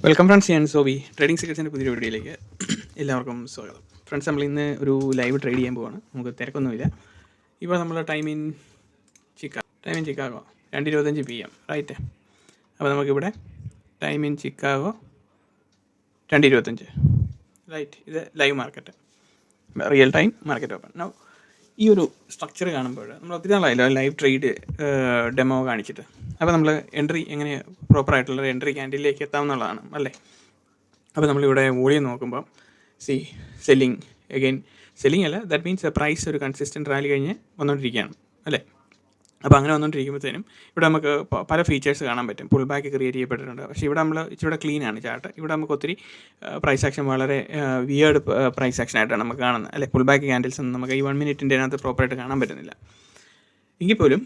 Welcome friends, ഞാൻ Sobi. Trading സീക്രട്സിൻ്റെ പുതിയൊരു വീഡിയോയിലേക്ക് എല്ലാവർക്കും സ്വാഗതം. ഫ്രണ്ട്സ്, നമ്മൾ ഇന്ന് ഒരു ലൈവ് ട്രേഡ് ചെയ്യാൻ പോവാണ്. നമുക്ക് തിരക്കൊന്നുമില്ല. ഇപ്പോൾ നമ്മൾ time in Chicago 2:25 PM, right. അപ്പോൾ നമുക്കിവിടെ ടൈം ഇൻ ചിക്കാഗോ 2:25, റൈറ്റ്. ഇത് live market, real time market open. Now ഈ ഒരു സ്ട്രക്ചർ കാണുമ്പോൾ നമ്മൾ ഒത്തിരി നാളായല്ലോ ലൈവ് ട്രേഡ് ഡെമോ കാണിച്ചിട്ട്. അപ്പോൾ നമ്മൾ എൻട്രി എങ്ങനെ പ്രോപ്പറായിട്ടുള്ള എൻട്രി ക്യാൻഡിലേക്ക് എത്താമെന്നുള്ളതാണ് അല്ലേ. അപ്പോൾ നമ്മളിവിടെ വോളിയം നോക്കുമ്പോൾ സെല്ലിങ് സെല്ലിങ് അല്ല, ദാറ്റ് മീൻസ് പ്രൈസ് ഒരു കൺസിസ്റ്റൻറ്റ് റാലി കഴിഞ്ഞ് വന്നുകൊണ്ടിരിക്കുകയാണ് അല്ലേ. അപ്പോൾ അങ്ങനെ വന്നുകൊണ്ടിരിക്കുമ്പോഴത്തേനും ഇവിടെ നമുക്ക് പല ഫീച്ചേഴ്സ് കാണാൻ പറ്റും. പുൾ ബാക്ക് ക്രിയേറ്റ് ചെയ്യപ്പെട്ടിട്ടുണ്ട്. പക്ഷേ ഇവിടെ നമ്മൾ ഇച്ചിരി ക്ലീൻ ആണ് ചാർട്ട്. ഇവിടെ നമുക്ക് ഒത്തിരി പ്രൈസ് ആക്ഷൻ വളരെ വിയേർഡ് പ്രൈസ് ആക്ഷൻ ആയിട്ടാണ് നമുക്ക് കാണുന്നത് അല്ലേ. പുൾ ബാക്ക് ക്യാൻഡിൽസ് ഒന്നും നമുക്ക് ഈ 1 മിനിറ്റിൻ്റെ അതിനകത്ത് പ്രോപ്പറായിട്ട് കാണാൻ പറ്റുന്നില്ല. എങ്കിൽ പോലും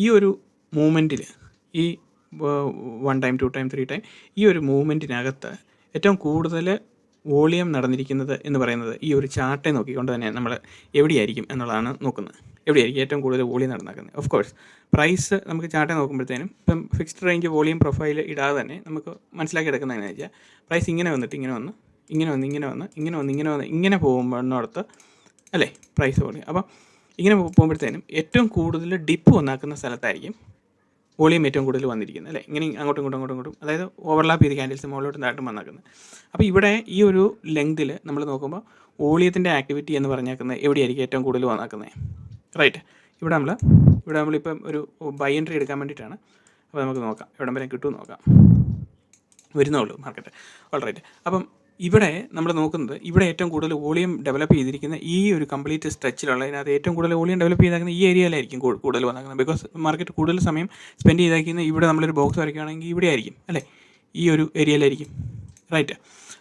ഈ ഒരു മൂവ്മെൻറ്റിൽ ഈ 1 ടൈം 2 ടൈം 3 ടൈം ഈ ഒരു മൂവ്മെൻറ്റിനകത്ത് ഏറ്റവും കൂടുതൽ വോളിയം നടന്നിരിക്കുന്നത് എന്ന് പറയുന്നത് ഈ ഒരു ചാർട്ടെ നോക്കിക്കൊണ്ട് തന്നെ നമ്മൾ എവിടെയായിരിക്കും എന്നുള്ളതാണ് നോക്കുന്നത്. എവിടെയായിരിക്കും ഏറ്റവും കൂടുതൽ വോളിയം നടന്നാക്കുന്നത്. ഓഫ് കോഴ്സ് പ്രൈസ് നമുക്ക് ചാർട്ടെ നോക്കുമ്പോഴത്തേനും ഇപ്പം ഫിക്സ്ഡ് റേഞ്ച് വോളിയം പ്രൊഫൈൽ ഇടാതെ തന്നെ നമുക്ക് മനസ്സിലാക്കി എടുക്കുന്നത് എങ്ങനെയാണെന്ന് വെച്ചാൽ, പ്രൈസ് ഇങ്ങനെ വന്നിട്ട് ഇങ്ങനെ പോകുമ്പോഴോടത്ത് അല്ലേ പ്രൈസ് വോളിയം. അപ്പം ഇങ്ങനെ പോകുമ്പോഴത്തേനും ഏറ്റവും കൂടുതൽ ഡിപ്പ് വന്നാക്കുന്ന സ്ഥലത്തായിരിക്കും വോളിയം ഏറ്റവും കൂടുതൽ വന്നിരിക്കുന്നത് അല്ലേ. ഇങ്ങനെ അങ്ങോട്ടും ഇങ്ങോട്ടും അതായത് ഓവർലാപ്പ് ചെയ്ത് ക്യാൻഡിൽസ് മുകളിലോട്ടും താഴോട്ടും വന്നാക്കുന്നത്. അപ്പോൾ ഇവിടെ ഈ ഒരു ലെങ്തിൽ നമ്മൾ നോക്കുമ്പോൾ വോളിയത്തിൻ്റെ ആക്ടിവിറ്റി എന്ന് പറഞ്ഞേക്കുന്നത് എവിടെയായിരിക്കും ഏറ്റവും കൂടുതൽ വന്നാക്കുന്നത്, റൈറ്റ്. ഇവിടെ നമ്മളിപ്പം ഒരു ബൈ എൻട്രി എടുക്കാൻ വേണ്ടിയിട്ടാണ്. അപ്പോൾ നമുക്ക് നോക്കാം എവിടം വരെ കിട്ടുമെന്ന് നോക്കാം. വരുന്നുള്ളൂ മാർക്കറ്റ്, ഓൾ റൈറ്റ്. അപ്പം ഇവിടെ നമ്മൾ നോക്കുന്നത് ഇവിടെ ഏറ്റവും കൂടുതൽ വോളിയം ഡെവലപ്പ് ചെയ്തിരിക്കുന്ന ഈ ഒരു കംപ്ലീറ്റ് സ്ട്രെച്ചിലുള്ള ഇതിനകത്ത് ഏറ്റവും കൂടുതൽ വോളിയം ഡെവലപ്പ് ചെയ്താക്കുന്ന ഈ ഏരിയയിലായിരിക്കും കൂടുതൽ വന്നാക്കുന്നത്. ബിക്കോസ് മാർക്കറ്റ് കൂടുതൽ സമയം സ്പെൻഡ് ചെയ്താക്കുന്ന ഇവിടെ നമ്മളൊരു ബോക്സ് വരയ്ക്കുകയാണെങ്കിൽ ഇവിടെ ആയിരിക്കും അല്ലേ, ഈ ഒരു ഏരിയയിലായിരിക്കും, റൈറ്റ്.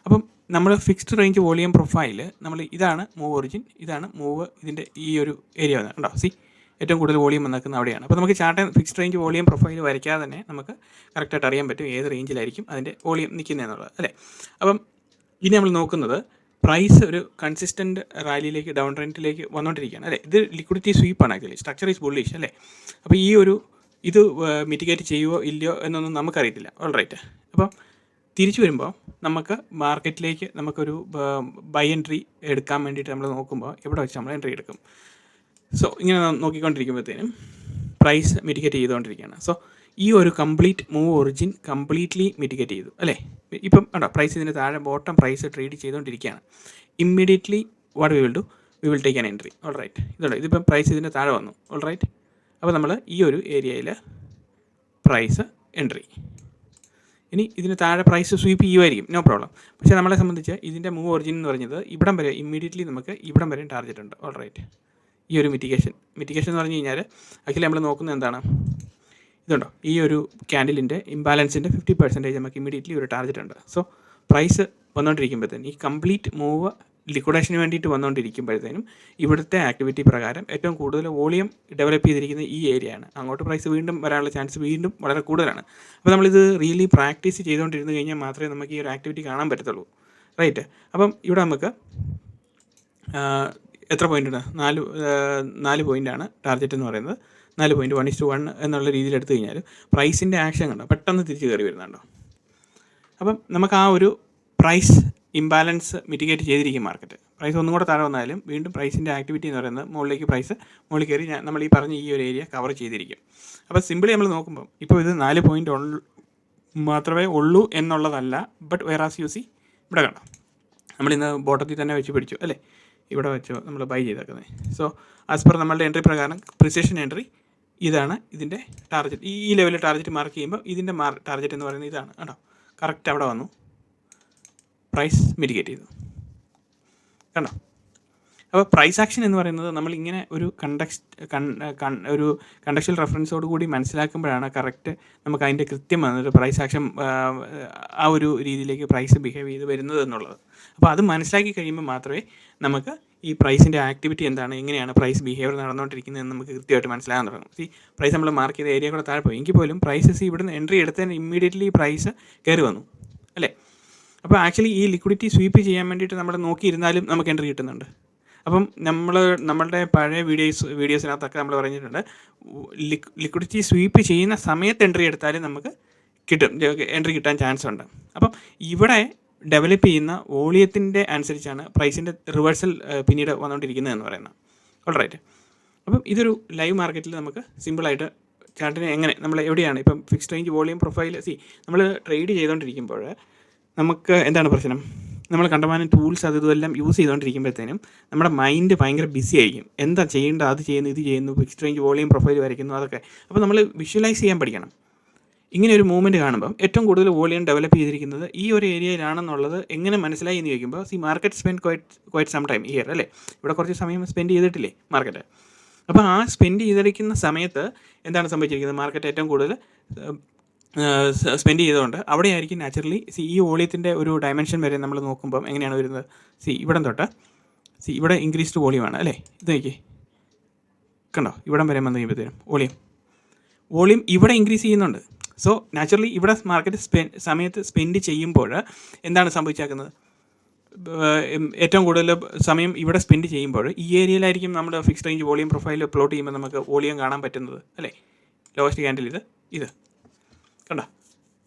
അപ്പം നമ്മൾ ഫിക്സ്ഡ് റേഞ്ച് വോളിയം പ്രൊഫൈൽ നമ്മൾ ഇതാണ് മൂവ് ഒറിജിൻ, ഇതാണ് മൂവ് ഇതിൻ്റെ ഈ ഒരു ഏരിയ വന്നത് കണ്ടോ. ഏറ്റവും കൂടുതൽ വോളിയം വന്നിരിക്കുന്ന അവിടെയാണ്. അപ്പോൾ നമുക്ക് chart fixed range volume profile വരയ്ക്കാതെ തന്നെ നമുക്ക് കറക്റ്റായിട്ട് അറിയാൻ പറ്റും ഏത് റേഞ്ചിലായിരിക്കും അതിൻ്റെ വോളിയം നിൽക്കുന്നതെന്നുള്ളത് അല്ലേ. അപ്പം ഇനി നമ്മൾ നോക്കുന്നത് പ്രൈസ് ഒരു കൺസിസ്റ്റൻറ്റ് റാലിയിലേക്ക് ഡൗൺ ട്രെൻഡിലേക്ക് വന്നുകൊണ്ടിരിക്കുകയാണ് അല്ലേ. ഇത് ലിക്വിഡിറ്റി സ്വീപ്പാണ് ആക്ച്വലി. സ്ട്രക്ചർ ഈസ് ബുള്ളിഷ് അല്ലേ. അപ്പോൾ ഇത് മിറ്റിഗേറ്റ് ചെയ്യുമോ ഇല്ലയോ എന്നൊന്നും നമുക്കറിയത്തില്ല, ഓൾ റൈറ്റ്. അപ്പം തിരിച്ചു വരുമ്പോൾ നമുക്ക് മാർക്കറ്റിലേക്ക് നമുക്കൊരു ബൈ എൻട്രി എടുക്കാൻ വേണ്ടിയിട്ട് നമ്മൾ നോക്കുമ്പോൾ എവിടെ വെച്ച് നമ്മൾ എൻട്രി എടുക്കും. സോ ഇങ്ങനെ നോക്കിക്കൊണ്ടിരിക്കുമ്പോഴത്തേനും പ്രൈസ് മിറ്റിഗേറ്റ് ചെയ്തുകൊണ്ടിരിക്കുകയാണ്. സോ ഈ ഒരു complete move origin completely mitigate ചെയ്തു അല്ലേ. ഇപ്പം കണ്ടോ പ്രൈസ് ഇതിന് താഴെ ബോട്ടം പ്രൈസ് ട്രേഡ് ചെയ്തുകൊണ്ടിരിക്കുകയാണ്. Immediately what we will take an entry, all right. ഇതിപ്പം പ്രൈസ് ഇതിന് താഴെ വന്നു, ഓൾ റൈറ്റ്. അപ്പോൾ നമ്മൾ ഈ ഒരു ഏരിയയിൽ പ്രൈസ് എൻട്രി. ഇനി ഇതിന് താഴെ പ്രൈസ് സ്വീപ്പ് ചെയ്യുമായിരിക്കും, നോ പ്രോബ്ലം. പക്ഷേ നമ്മളെ സംബന്ധിച്ച് ഇതിൻ്റെ മൂവ് ഒറിജിൻ എന്ന് പറഞ്ഞത് ഇവിടം വരെ ഇമ്മീഡിയറ്റ്ലി നമുക്ക് ഇവിടം വരെ ടാർഗറ്റ് ഉണ്ട്, ഓൾ റൈറ്റ്. ഈ ഒരു മിറ്റിഗേഷൻ എന്ന് പറഞ്ഞു കഴിഞ്ഞാൽ ആക്ച്വലി നമ്മൾ നോക്കുന്നത് എന്താണ്, ഇതുണ്ടോ ഈ ഒരു ക്യാൻഡിലിൻ്റെ ഇംബാലൻസിൻ്റെ 50% നമുക്ക് ഇമ്മീഡിയറ്റ്ലി ഒരു ടാർഗറ്റ് ഉണ്ട്. സോ പ്രൈസ് വന്നുകൊണ്ടിരിക്കുമ്പോഴത്തേനും ഈ കംപ്ലീറ്റ് മൂവ് ലിക്വിഡേഷന് വേണ്ടിയിട്ട് വന്നുകൊണ്ടിരിക്കുമ്പോഴത്തേനും ഇവിടുത്തെ ആക്ടിവിറ്റി പ്രകാരം ഏറ്റവും കൂടുതൽ വോളിയം ഡെവലപ്പ് ചെയ്തിരിക്കുന്ന ഈ ഏരിയയാണ്. അങ്ങോട്ട് പ്രൈസ് വീണ്ടും വരാനുള്ള ചാൻസ് വീണ്ടും വളരെ കൂടുതലാണ്. അപ്പോൾ നമ്മളിത് റിയലി പ്രാക്ടീസ് ചെയ്തുകൊണ്ടിരുന്നു കഴിഞ്ഞാൽ മാത്രമേ നമുക്ക് ഈ ഒരു ആക്ടിവിറ്റി കാണാൻ പറ്റത്തുള്ളൂ, റൈറ്റ്. അപ്പം ഇവിടെ നമുക്ക് എത്ര പോയിൻ്റാണ്, 4 പോയിൻ്റാണ് ടാർഗറ്റ് എന്ന് പറയുന്നത്. 4 പോയിൻ്റ് 1:1 എന്നുള്ള രീതിയിൽ എടുത്തു കഴിഞ്ഞാൽ പ്രൈസിൻ്റെ ആക്ഷൻ കണ്ടോ പെട്ടെന്ന് തിരിച്ച് കയറി വരുന്നുണ്ടോ. അപ്പം നമുക്ക് ആ ഒരു പ്രൈസ് ഇംബാലൻസ് മിറ്റിഗേറ്റ് ചെയ്തിരിക്കും മാർക്കറ്റ്. പ്രൈസ് ഒന്നും കൂടെ താഴെ വന്നാലും വീണ്ടും പ്രൈസിൻ്റെ ആക്ടിവിറ്റി എന്ന് പറയുന്നത് മുകളിൽ കയറി നമ്മൾ ഈ പറഞ്ഞ ഈ ഒരു ഏരിയ കവർ ചെയ്തിരിക്കും. അപ്പോൾ സിമ്പിളി നമ്മൾ നോക്കുമ്പോൾ ഇപ്പോൾ ഇത് 4 പോയിൻ്റ് മാത്രമേ ഉള്ളൂ എന്നുള്ളതല്ല. ബട്ട് വേറാസ് യു സി ഇവിടെ കണ്ടോ നമ്മളിന്ന് ബോട്ടത്തിൽ തന്നെ വെച്ച് പിടിച്ചു അല്ലേ, ഇവിടെ വെച്ചോ നമ്മൾ ബൈ ചെയ്തേക്കുന്നത്. സോ ആസ് പെർ നമ്മളുടെ എൻട്രി പ്രകാരം പ്രിസിഷൻ എൻട്രി ഇതാണ് ഇതിൻ്റെ ടാർഗറ്റ്. ഈ ലെവലിൽ ടാർഗറ്റ് മാർക്ക് ചെയ്യുമ്പോൾ ഇതിൻ്റെ ടാർഗറ്റ് എന്ന് പറയുന്നത് ഇതാണ് കേട്ടോ. കറക്റ്റ് അവിടെ വന്നു, പ്രൈസ് മിറ്റിഗേറ്റ് ചെയ്തു കണ്ടോ. അപ്പോൾ പ്രൈസ് ആക്ഷൻ എന്ന് പറയുന്നത് നമ്മളിങ്ങനെ ഒരു കണ്ടക്ച്വൽ റെഫറൻസോട് കൂടി മനസ്സിലാക്കുമ്പോഴാണ് കറക്റ്റ് നമുക്ക് അതിൻ്റെ കൃത്യം വന്നൊരു പ്രൈസ് ആക്ഷൻ ആ ഒരു രീതിയിലേക്ക് പ്രൈസ് ബിഹേവ് ചെയ്ത് വരുന്നത് എന്നുള്ളത്. അപ്പോൾ അത് മനസ്സിലാക്കി കഴിയുമ്പോൾ മാത്രമേ നമുക്ക് ഈ പ്രൈസിൻ്റെ ആക്ടിവിറ്റി എന്താണ്, എങ്ങനെയാണ് പ്രൈസ് ബിഹേവിയർ നടന്നുകൊണ്ടിരിക്കുന്നതെന്ന് നമുക്ക് കൃത്യമായിട്ട് മനസ്സിലാകാൻ തുടങ്ങും. പ്രൈസ് നമ്മൾ മാർക്ക് ചെയ്ത ഏരിയ കൂടെ താഴെ പോയി എങ്കിൽ പോലും പ്രൈസസ് ഇവിടുന്ന് എൻട്രി എടുത്തതിന് ഇമ്മീഡിയറ്റ്ലി പ്രൈസ് കയറി വന്നു അല്ലേ. അപ്പോൾ ആക്ച്വലി ഈ ലിക്വിഡിറ്റി സ്വീപ്പ് ചെയ്യാൻ വേണ്ടിയിട്ട് നമ്മൾ നോക്കിയിരുന്നാലും നമുക്ക് എൻട്രി കിട്ടുന്നുണ്ട്. അപ്പം നമ്മളുടെ പഴയ വീഡിയോസിനകത്തൊക്കെ നമ്മൾ പറഞ്ഞിട്ടുണ്ട് ലിക്വിഡിറ്റി സ്വീപ്പ് ചെയ്യുന്ന സമയത്ത് എൻട്രി എടുത്താലും നമുക്ക് കിട്ടും, എൻട്രി കിട്ടാൻ ചാൻസ് ഉണ്ട്. അപ്പം ഇവിടെ ഡെവലപ്പ് ചെയ്യുന്ന വോളിയത്തിൻ്റെ അനുസരിച്ചാണ് പ്രൈസിൻ്റെ റിവേഴ്സൽ പിന്നീട് വന്നുകൊണ്ടിരിക്കുന്നത് എന്ന് പറയുന്നത്. ഓൾറൈറ്റ്. അപ്പം ഇതൊരു ലൈവ് മാർക്കറ്റിൽ നമുക്ക് സിമ്പിളായിട്ട് ചാർട്ടിനെ എങ്ങനെ നമ്മൾ എവിടെയാണ് ഇപ്പം ഫിക്സ്ഡ് റേഞ്ച് വോളിയം പ്രൊഫൈൽ നമ്മൾ ട്രേഡ് ചെയ്തുകൊണ്ടിരിക്കുമ്പോൾ നമുക്ക് എന്താണ് പ്രശ്നം, നമ്മൾ കണ്ടമാനം ടൂൾസ് ഇതെല്ലാം യൂസ് ചെയ്തുകൊണ്ടിരിക്കുമ്പോഴത്തേനും നമ്മുടെ മൈൻഡ് ഭയങ്കര ബിസി ആയിരിക്കും. എന്താ ചെയ്യേണ്ടത്, അത് ചെയ്യുന്നു, ഇത് ചെയ്യുന്നു, ഫിക്സ്ഡ് റേഞ്ച് വോളിയം പ്രൊഫൈൽ വരയ്ക്കുന്നു, അതൊക്കെ. അപ്പോൾ നമ്മൾ വിഷ്വലൈസ് ചെയ്യാൻ പഠിക്കണം. ഇങ്ങനെ ഒരു മൂവ്മെൻറ്റ് കാണുമ്പം ഏറ്റവും കൂടുതൽ വോളിയം ഡെവലപ്പ് ചെയ്തിരിക്കുന്നത് ഈ ഒരു ഏരിയയിലാണെന്നുള്ളത് എങ്ങനെ മനസ്സിലായി എന്ന് ചോദിക്കുമ്പോൾ market spend quite some time here അല്ലേ, ഇവിടെ കുറച്ച് സമയം സ്പെൻഡ് ചെയ്തിട്ടില്ലേ മാർക്കറ്റ്. അപ്പോൾ ആ സ്പെൻഡ് ചെയ്തിരിക്കുന്ന സമയത്ത് എന്താണ് സംഭവിച്ചിരിക്കുന്നത്, മാർക്കറ്റ് ഏറ്റവും കൂടുതൽ സ്പെൻഡ് ചെയ്തുകൊണ്ട് അവിടെയായിരിക്കും നാച്ചുറലി ഈ വോളിയത്തിൻ്റെ ഒരു ഡയമെൻഷൻ വരെ നമ്മൾ നോക്കുമ്പം എങ്ങനെയാണ് വരുന്നത്. ഇവിടം തൊട്ട് ഇവിടെ ഇൻക്രീസ്ഡ് വോളിയമാണ് അല്ലേ, ഇത് നോക്കി കണ്ടോ, ഇവിടം വരെ വന്ന് കഴിയുമ്പോഴത്തേനും വോളിയം ഇവിടെ ഇൻക്രീസ് ചെയ്യുന്നുണ്ട്. സോ നാച്ചുറലി ഇവിടെ മാർക്കറ്റ് സമയത്ത് സ്പെൻഡ് ചെയ്യുമ്പോൾ എന്താണ് സംഭവിച്ചേക്കുന്നത്, ഏറ്റവും കൂടുതൽ സമയം ഇവിടെ സ്പെൻഡ് ചെയ്യുമ്പോൾ ഈ ഏരിയയിലായിരിക്കും നമ്മുടെ fixed range volume profile plot ചെയ്യുമ്പോൾ നമുക്ക് വോളിയം കാണാൻ പറ്റുന്നത് അല്ലേ. ലോവസ്റ്റ് ക്യാൻഡിൽ ഇത് കണ്ടോ,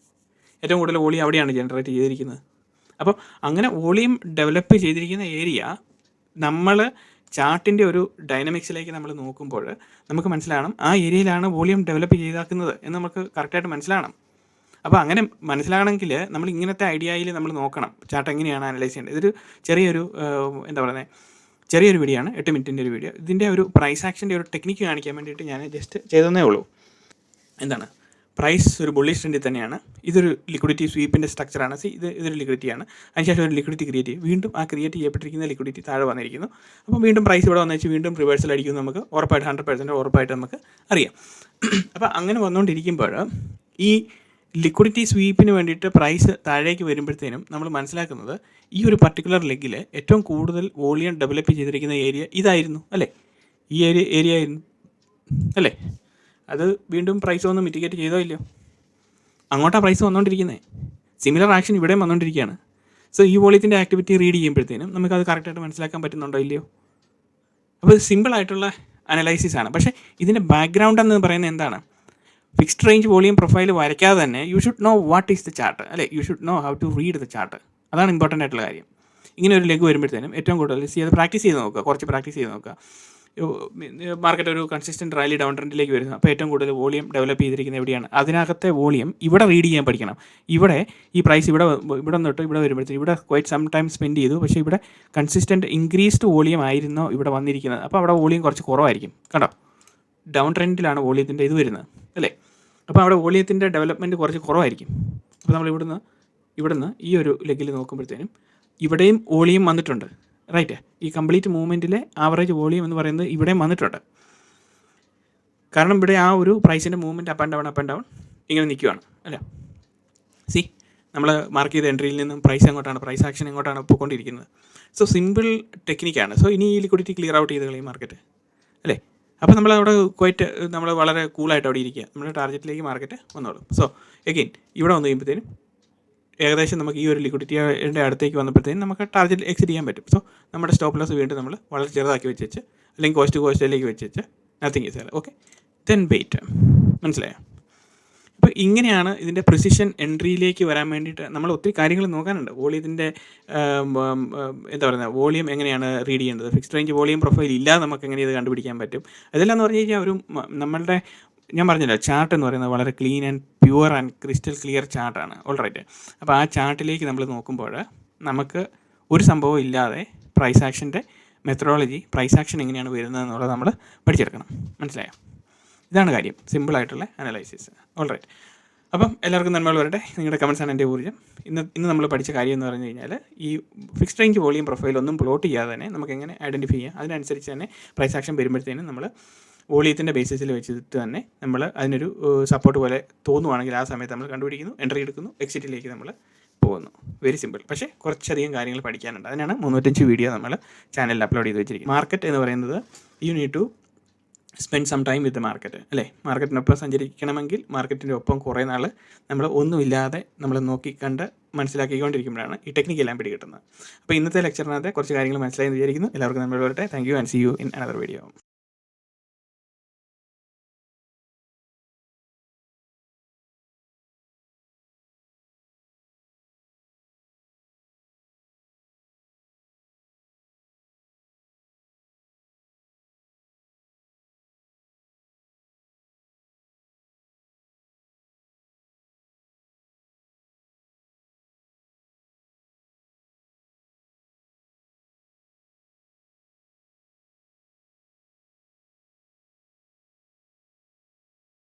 ഏറ്റവും കൂടുതൽ വോളിയം അവിടെയാണ് ജനറേറ്റ് ചെയ്തിരിക്കുന്നത്. അപ്പം അങ്ങനെ വോളിയം ഡെവലപ്പ് ചെയ്തിരിക്കുന്ന ഏരിയ നമ്മൾ ചാർട്ടിൻ്റെ ഒരു ഡൈനമിക്സിലേക്ക് നമ്മൾ നോക്കുമ്പോൾ നമുക്ക് മനസ്സിലാകണം ആ ഏരിയയിലാണ് വോളിയം ഡെവലപ്പ് ചെയ്താക്കുന്നത് എന്ന് നമുക്ക് കറക്റ്റായിട്ട് മനസ്സിലാകണം. അപ്പോൾ അങ്ങനെ മനസ്സിലാകണമെങ്കിൽ നമ്മൾ ഇങ്ങനത്തെ ഐഡിയയിൽ നമ്മൾ നോക്കണം ചാർട്ട് എങ്ങനെയാണ് അനലൈസ് ചെയ്യേണ്ടത്. ഇതൊരു ചെറിയൊരു ചെറിയൊരു വീഡിയോ ആണ്, 8 മിനിറ്റിൻ്റെ ഒരു വീഡിയോ. ഇതിൻ്റെ ഒരു പ്രൈസ് ആക്ഷൻ്റെ ഒരു ടെക്നിക്ക് കാണിക്കാൻ വേണ്ടിയിട്ട് ഞാൻ ജസ്റ്റ് ചെയ്തതേ ഉള്ളൂ. എന്താണ് പ്രൈസ് ഒരു ബുള്ളിഷ് ട്രെൻഡിൽ തന്നെയാണ്. ഇതൊരു ലിക്വിഡിറ്റി സ്വീപ്പിൻ്റെ സ്ട്രക്ചറാണ്. ഇതൊരു ലിക്വിഡിറ്റിയാണ്. അതിനുശേഷം ഒരു ലിക്വിഡിറ്റി ക്രിയേറ്റ് ചെയ്യും, വീണ്ടും ആ ക്രിയേറ്റ് ചെയ്യപ്പെട്ടിരിക്കുന്ന ലിക്വിഡിറ്റി താഴെ വന്നിരിക്കുന്നു. അപ്പോൾ വീണ്ടും പ്രൈസ് ഇവിടെ വന്നു വെച്ച് വീണ്ടും റിവേഴ്സൽ അടിക്കും, നമുക്ക് ഉറപ്പായിട്ട് 100% ഉറപ്പായിട്ട് നമുക്ക് അറിയാം. അപ്പോൾ അങ്ങനെ വന്നുകൊണ്ടിരിക്കുമ്പോൾ ഈ ലിക്വിഡിറ്റി സ്വീപ്പിന് വേണ്ടിയിട്ട് പ്രൈസ് താഴേക്ക് വരുമ്പോഴത്തേനും നമ്മൾ മനസ്സിലാക്കുന്നത് ഈ ഒരു പർട്ടിക്കുലർ ലെഗിൽ ഏറ്റവും കൂടുതൽ വോളിയം ഡെവലപ്പ് ചെയ്തിരിക്കുന്ന ഏരിയ ഇതായിരുന്നു അല്ലേ, ഈ ഏരിയ ആയിരുന്നു അല്ലേ. അത് വീണ്ടും പ്രൈസ് ഒന്ന് മിറ്റിഗേറ്റ് ചെയ്തോ ഇല്ലയോ, അങ്ങോട്ടാണ് പ്രൈസ് വന്നുകൊണ്ടിരിക്കുന്നത്. സിമിലർ ആക്ഷൻ ഇവിടെയും വന്നുകൊണ്ടിരിക്കുകയാണ്. സോ ഈ വോളിയത്തിൻ്റെ ആക്ടിവിറ്റി റീഡ് ചെയ്യുമ്പോഴത്തേനും നമുക്കത് കറക്റ്റായിട്ട് മനസ്സിലാക്കാൻ പറ്റുന്നുണ്ടോ ഇല്ലയോ. അപ്പോൾ ഇത് സിമ്പിളായിട്ടുള്ള അനലൈസിസ് ആണ്. പക്ഷേ ഇതിൻ്റെ ബാക്ക്ഗ്രൗണ്ട് എന്ന് പറയുന്നത് എന്താണ്, ഫിക്സ്ഡ് റേഞ്ച് വോളിയം പ്രൊഫൈൽ വരയ്ക്കാതെ തന്നെ you should know what is the chart അല്ലേ, you should know how to read the chart. അതാണ് ഇമ്പോർട്ടൻ്റ് ആയിട്ടുള്ള കാര്യം. ഇങ്ങനെ ഒരു ലെഗ് വരുമ്പോഴത്തേനും ഏറ്റവും കൂടുതൽ അത് പ്രാക്ടീസ് ചെയ്ത് നോക്കുക, കുറച്ച് പ്രാക്ടീസ് ചെയ്ത് നോക്കുക. മാർക്കറ്റ് ഒരു കൺസിസ്റ്റൻറ്റ് റാലി ഡൗൺ ട്രെൻഡിലേക്ക് വരുന്നു. അപ്പോൾ ഏറ്റവും കൂടുതൽ വോളിയം ഡെവലപ്പ് ചെയ്തിരിക്കുന്നത് എവിടെയാണ്, അതിനകത്തെ വോളിയം ഇവിടെ റീഡ് ചെയ്യാൻ പഠിക്കണം. ഇവിടെ ഈ പ്രൈസ് ഇവിടെ തൊട്ട് ഇവിടെ വരുമ്പോഴത്തേക്ക് ഇവിടെ ക്വൈറ്റ് സം ടൈം സ്പെൻഡ് ചെയ്തു, പക്ഷേ ഇവിടെ കൺസിസ്റ്റൻറ്റ് ഇൻക്രീസ്ഡ് വോളിയം ആയിരുന്നോ ഇവിടെ വന്നിരിക്കുന്നത്. അപ്പോൾ അവിടെ വോളിയം കുറച്ച് കുറവായിരിക്കും കണ്ടോ, ഡൗൺ ട്രെൻഡിലാണ് വോളിയത്തിൻ്റെ ഇത് വരുന്നത് അല്ലേ. അപ്പോൾ അവിടെ വോളിയത്തിൻ്റെ ഡെവലപ്മെൻറ്റ് കുറച്ച് കുറവായിരിക്കും. അപ്പോൾ നമ്മൾ ഇവിടുന്ന് ഈ ഒരു ലെഗിൽ നോക്കുമ്പോഴത്തേനും ഇവിടെയും വോളിയം വന്നിട്ടുണ്ട് റൈറ്റ്. ഈ കംപ്ലീറ്റ് മൂവ്മെൻറ്റിലെ ആവറേജ് വോളിയം എന്ന് പറയുന്നത് ഇവിടെയും വന്നിട്ടുണ്ട്. കാരണം ഇവിടെ ആ ഒരു പ്രൈസിൻ്റെ മൂവ്മെൻറ്റ് അപ്പ് ആൻഡ് ഡൗൺ ഇങ്ങനെ നിൽക്കുകയാണ് അല്ലേ. നമ്മൾ മാർക്ക് ചെയ്ത എൻട്രിയിൽ നിന്നും പ്രൈസ് എങ്ങോട്ടാണ്, പ്രൈസ് ആക്ഷൻ എങ്ങോട്ടാണ് പോയിക്കൊണ്ടിരിക്കുന്നത്. So simple ടെക്നിക്കാണ്. സോ ഇനി ഈ ലിക്വിഡിറ്റി ക്ലിയർ ഔട്ട് ചെയ്ത് കളയും മാർക്കറ്റ് അല്ലേ. അപ്പോൾ നമ്മളവിടെ നമ്മൾ വളരെ കൂളായിട്ട് അവിടെ ഇരിക്കുക, നമ്മുടെ ടാർഗറ്റിലേക്ക് മാർക്കറ്റ് വന്നോളും. സോ എഗെയിൻ ഇവിടെ വന്നു കഴിയുമ്പോഴത്തേനും ഏകദേശം നമുക്ക് ഈ ഒരു ലിക്വിഡിറ്റിയുടെ അടുത്തേക്ക് വന്നപ്പോഴത്തേനും നമുക്ക് ടാർഗറ്റ് എക്സിറ്റ് ചെയ്യാൻ പറ്റും. സോ നമ്മുടെ സ്റ്റോപ്പ് ലോസ് വീണ്ടും നമ്മൾ വളരെ ചെറുതാക്കി വെച്ച് അല്ലെങ്കിൽ കോസ്റ്റിലേക്ക് വെച്ച് nothing is okay then wait. മനസ്സിലായോ? അപ്പോൾ ഇങ്ങനെയാണ് ഇതിൻ്റെ പ്രിസിഷൻ എൻട്രിയിലേക്ക് വരാൻ വേണ്ടിയിട്ട് നമ്മൾ ഒത്തിരി കാര്യങ്ങൾ നോക്കാനുണ്ട്. വോളിയത്തിൻ്റെ എന്താ പറയുന്നത്, വോളിയം എങ്ങനെയാണ് റീഡ് ചെയ്യേണ്ടത്, ഫിക്സ്ഡ് റേഞ്ച് വോളിയം പ്രൊഫൈൽ ഇല്ലാതെ നമുക്ക് എങ്ങനെ ഇത് കണ്ടുപിടിക്കാൻ പറ്റും. അതെല്ലാം എന്ന് പറഞ്ഞു കഴിഞ്ഞാൽ നമ്മളുടെ ഞാൻ പറഞ്ഞല്ലോ ചാർട്ട് എന്ന് പറയുന്നത് വളരെ clean and pure and crystal clear ചാർട്ടാണ്. ഓൾറൈറ്റ്. അപ്പോൾ ആ ചാർട്ടിലേക്ക് നമ്മൾ നോക്കുമ്പോൾ നമുക്ക് ഒരു സംഭവം ഇല്ലാതെ പ്രൈസ് ആക്ഷൻ്റെ മെത്തഡോളജി, പ്രൈസ് ആക്ഷൻ എങ്ങനെയാണ് വരുന്നത് എന്നുള്ളത് നമ്മൾ പഠിച്ചെടുക്കണം. മനസ്സിലായോ? ഇതാണ് കാര്യം, സിമ്പിളായിട്ടുള്ള അനലൈസിസ്. ഓൾറൈറ്റ്. അപ്പം എല്ലാവർക്കും നന്മകൾ വരട്ടെ. നിങ്ങളുടെ കമൻസാണ് എൻ്റെ ഊർജ്ജം. ഇന്ന് നമ്മൾ പഠിച്ച കാര്യം എന്ന് പറഞ്ഞു കഴിഞ്ഞാൽ ഈ ഫിക്സ്ഡ് റേഞ്ച് വോളിയം പ്രൊഫൈൽ ഒന്നും പ്ലോട്ട് ചെയ്യാതെ തന്നെ നമുക്ക് എങ്ങനെ ഐഡൻറ്റിഫൈ ചെയ്യാം, അതിനനുസരിച്ച് തന്നെ പ്രൈസ് ആക്ഷൻ വരുമ്പോഴത്തേനും നമ്മൾ വോളിയത്തിൻ്റെ ബേസിസിൽ വെച്ചിട്ട് തന്നെ നമ്മൾ അതിനൊരു സപ്പോർട്ട് പോലെ തോന്നുവാണെങ്കിൽ ആ സമയത്ത് നമ്മൾ കണ്ടുപിടിക്കുന്നു, എൻട്രി എടുക്കുന്നു, എക്സിറ്റിലേക്ക് നമ്മൾ പോകുന്നു. Very simple. പക്ഷേ കുറച്ചധികം കാര്യങ്ങൾ പഠിക്കാനുണ്ട്. അതിനാണ് 305 വീഡിയോ നമ്മൾ ചാനലിൽ അപ്ലോഡ് ചെയ്ത് വെച്ചിരിക്കുന്നത്. മാർക്കറ്റ് എന്ന് പറയുന്നത് you need to spend some time with market അല്ലേ. മാർക്കറ്റിനൊപ്പം സഞ്ചരിക്കണമെങ്കിൽ മാർക്കറ്റിൻ്റെ ഒപ്പം കുറേ നാൾ നമ്മൾ ഒന്നുമില്ലാതെ നമ്മൾ നോക്കിക്കണ്ട് മനസ്സിലാക്കിക്കൊണ്ടിരിക്കുമ്പോഴാണ് ഈ ടെക്നിക്കെല്ലാം പിടികിട്ടുന്നത്. അപ്പോൾ ഇന്നത്തെ ലെക്ചറിനകത്ത് കുറച്ച് കാര്യങ്ങൾ മനസ്സിലായെന്ന് വിചാരിക്കുന്നു. എല്ലാവർക്കും നമ്മൾ വരട്ടെ. Thank you and see you in another video.